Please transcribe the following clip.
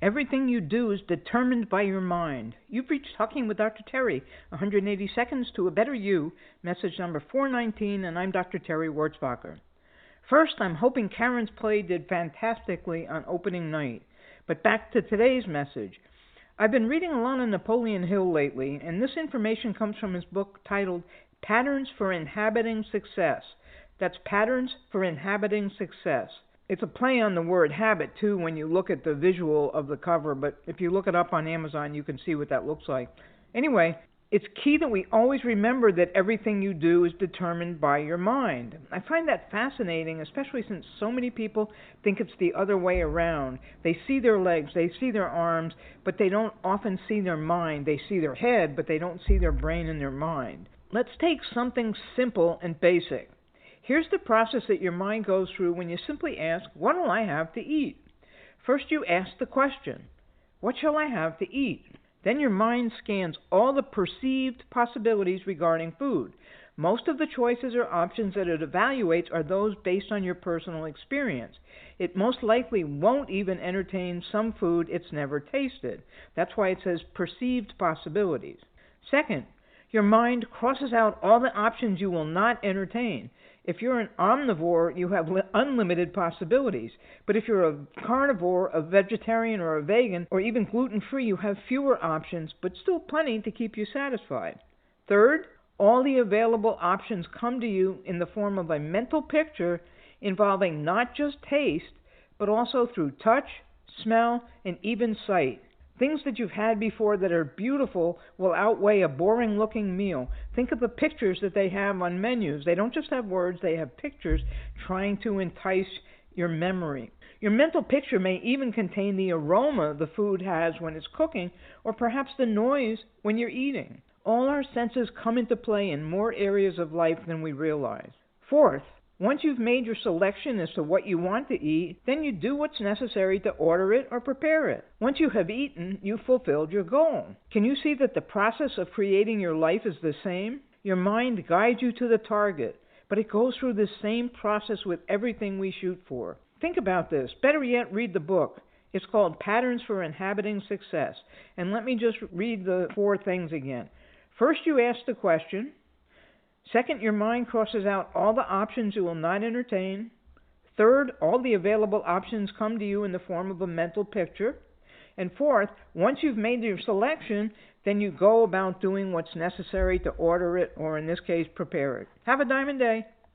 Everything you do is determined by your mind. You've reached Talking with Dr. Terry, 180 Seconds to a Better You, message number 419, and I'm Dr. Terry Wurzbacher. First, I'm hoping Karen's play did fantastically on opening night. But back to today's message. I've been reading a lot on Napoleon Hill lately, and this information comes from his book titled Patterns for Inhabiting Success. That's Patterns for Inhabiting Success. It's a play on the word habit, too, when you look at the visual of the cover, but if you look it up on Amazon, you can see what that looks like. Anyway, it's key that we always remember that everything you do is determined by your mind. I find that fascinating, especially since so many people think it's the other way around. They see their legs, they see their arms, but they don't often see their mind. They see their head, but they don't see their brain and their mind. Let's take something simple and basic. Here's the process that your mind goes through when you simply ask, what will I have to eat? First you ask the question, what shall I have to eat? Then your mind scans all the perceived possibilities regarding food. Most of the choices or options that it evaluates are those based on your personal experience. It most likely won't even entertain some food it's never tasted. That's why it says perceived possibilities. Second, your mind crosses out all the options you will not entertain. If you're an omnivore, you have unlimited possibilities. But if you're a carnivore, a vegetarian, or a vegan, or even gluten-free, you have fewer options, but still plenty to keep you satisfied. Third, all the available options come to you in the form of a mental picture involving not just taste, but also through touch, smell, and even sight. Things that you've had before that are beautiful will outweigh a boring-looking meal. Think of the pictures that they have on menus. They don't just have words, they have pictures trying to entice your memory. Your mental picture may even contain the aroma the food has when it's cooking, or perhaps the noise when you're eating. All our senses come into play in more areas of life than we realize. Fourth, once you've made your selection as to what you want to eat, then you do what's necessary to order it or prepare it. Once you have eaten, you've fulfilled your goal. Can you see that the process of creating your life is the same? Your mind guides you to the target, but it goes through the same process with everything we shoot for. Think about this. Better yet, read the book. It's called Patterns for Inhabiting Success. And let me just read the 4 things again. First, you ask the question. Second, your mind crosses out all the options you will not entertain. Third, all the available options come to you in the form of a mental picture. And fourth, once you've made your selection, then you go about doing what's necessary to order it, or in this case, prepare it. Have a diamond day.